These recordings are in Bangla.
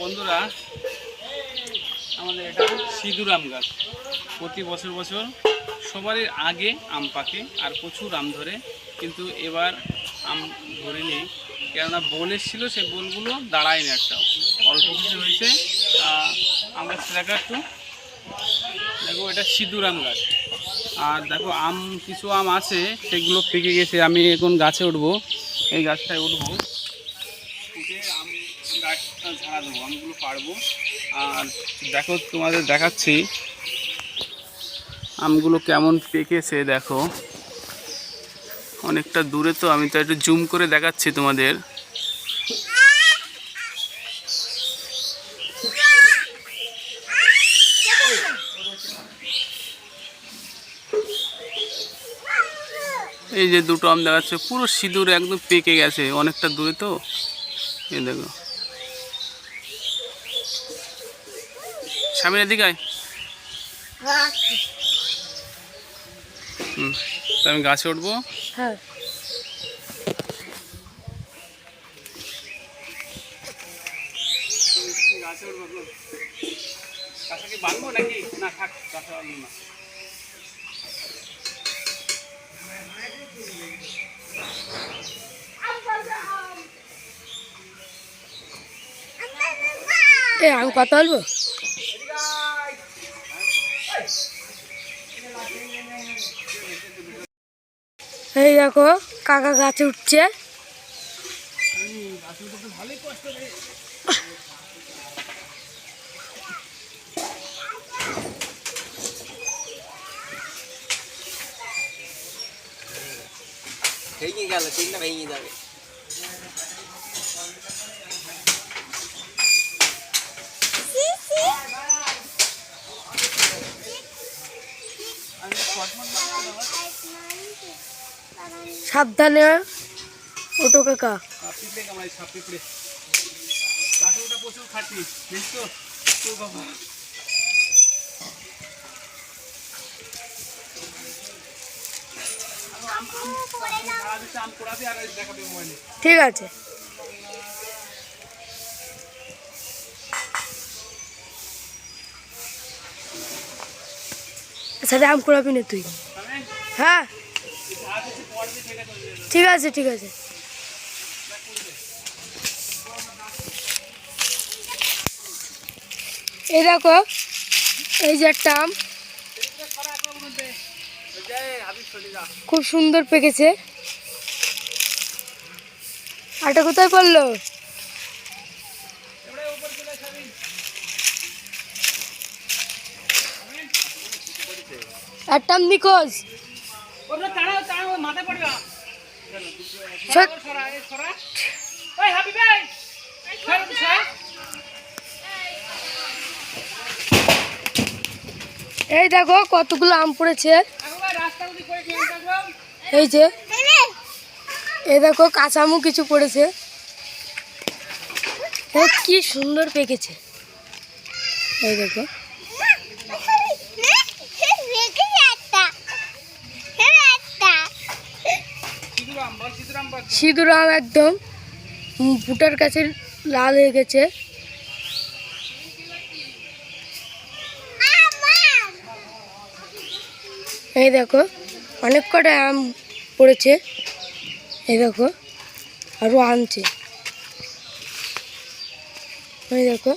বন্ধুরা, আমাদের এটা সিঁদুর আম গাছ। প্রতি বছর বছর সবারই আগে আম পাকে আর প্রচুর আম ধরে, কিন্তু এবার আম ধরেনি, কেননা বোল এসেছিল, সেই বোলগুলো দাঁড়ায়নি, একটা অল্প কিছু হয়েছে। আম গাছ দেখা একটু দেখো, এটা সিঁদুর আম গাছ। আর দেখো আম, কিছু আম আছে সেগুলো পেকে গেছে। আমি এখন গাছে উঠবো, এই গাছটায় উঠবো, উঠে আম গাছটা ঝাড়া দেবো, আমগুলো পাড়বো। আর দেখো, তোমাদের দেখাচ্ছি আমগুলো কেমন পেকেছে। দেখো অনেকটা দূরে, তো আমি তো একটু জুম করে দেখাচ্ছি তোমাদের। এই যে দুটো আম দেখাচ্ছে, পুরো সিঁদুর একদম পেকে গেছে, অনেকটা দূরে তো। এই দেখো, সামনের দিকে আয়। তো আমি গাছে উঠবো। হ্যাঁ, গাছে উঠবো। গাছে কি বাঁধবো নাকি না? থাক, গাছে বাঁধবো না। আমি কথা বলবো। এই দেখো, কাকা গাছে উঠছে। ভেঙে গেল, তিনটা ভেঙে যাবে। সাবধানে ওটো কাকা। প্রচুর খাটি, ঠিক আছে। সাথে আম কুড়াবি না তুই? হ্যাঁ, ঠিক আছে ঠিক আছে। এই দেখো, এই যে একটা আম খুব সুন্দর পেকেছে। আটা কোথায় পড়লো? একটা আম নিখোঁজ। এই দেখো কতগুলো আম পড়েছে। এই যে, এই দেখো কাঁচা আমও কিছু পড়েছে। কি সুন্দর পেকেছে, এই দেখো। সিঁদুর আম একদম ফুটার কাছে লাল হয়ে গেছে। এই দেখো অনেক কটা আম পড়েছে। এই দেখো আরো আনছে। এই দেখো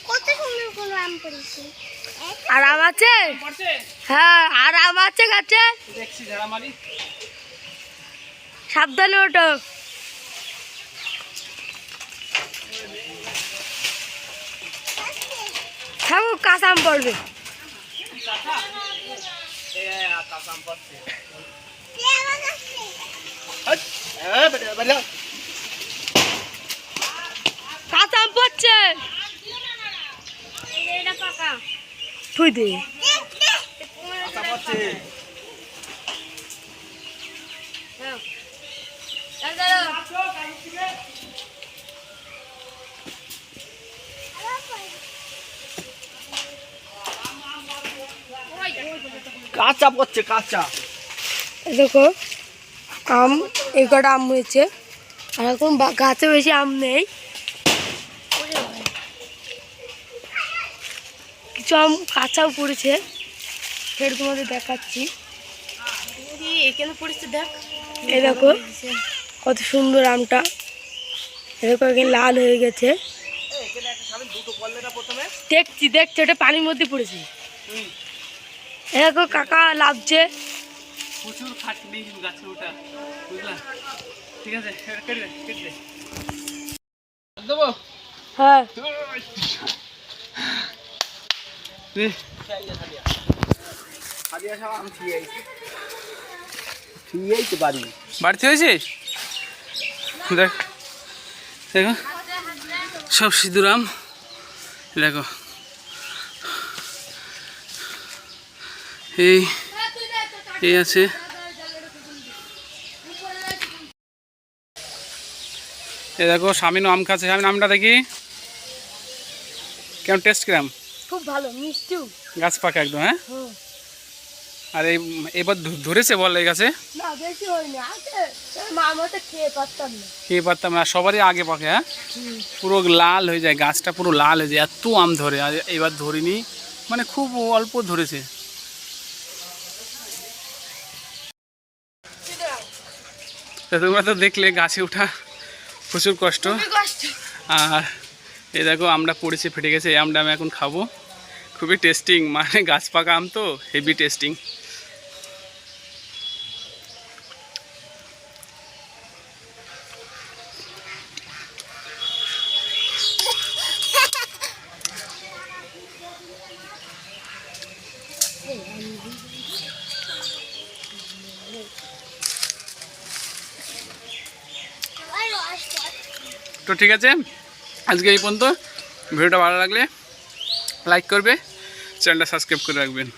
কত সুন্দর করে আম পড়েছে। আর আম আছে? হ্যাঁ, আর আম আছে গাছে। সাবধানে ওঠো। থামো, কাঁচা আম পড়বে। কাঁচা আম পড়ছে, তুই দে। কাঁচা পড়ছে কাঁচা। এই দেখো আম, এই কটা আম হয়েছে, আর এখন গাছে বেশি আম নেই, কিছু আম কাঁচাও পড়েছে, ফের তোমাদের দেখাচ্ছি। এখানে পড়েছে দেখ, এই দেখো কত সুন্দর আমটা, এরকম এখানে লাল হয়ে গেছে। দেখছি দেখছি এটা পানির মধ্যে পড়েছে। এরকম কাকা লাভছে। প্রচুর খাটনি গাছে ওঠা, বুঝলা? ঠিক আছে, কেটে দে, কেটে দে। দেবো? হ্যাঁ নে। বাড়িতে হয়েছে দেখ, দেখো সব সিঁদুর আম, দেখো এই এই আছে। এই দেখো স্বামীন আম খাচ্ছে, স্বামীন আমটা দেখি কেমন, টেস্ট কিরাম? খুব ভালো, মিষ্টিও, গাছ পাকা একদম। হ্যাঁ, আর এবার ধরেছে বল এই গাছে? না বেশি হয়নি, আছে মামা তো খেয়ে পারতাম না, খেয়ে পারতাম না, সবারই আগে পাকে। হ্যাঁ, পুরো লাল হয়ে যায় গাছটা, পুরো লাল হয়ে যায়, এত আম ধরে। আর এবার ধরিনি, মানে খুব অল্প ধরেছে। তা তোমরা তো দেখলে গাছে ওঠা প্রচুর কষ্ট। আর এই দেখো আমরা পড়েছে, ফেটে গেছে, এই আমটা আমি এখন খাবো, খুবই টেস্টিং, মানে গাছ পাকা আম তো হেভি টেস্টিং। তো ঠিক আছে, আজকে এই পর্যন্ত। ভিডিওটা ভালো লাগলে লাইক করবে, চ্যানেলটা সাবস্ক্রাইব করে রাখবেন।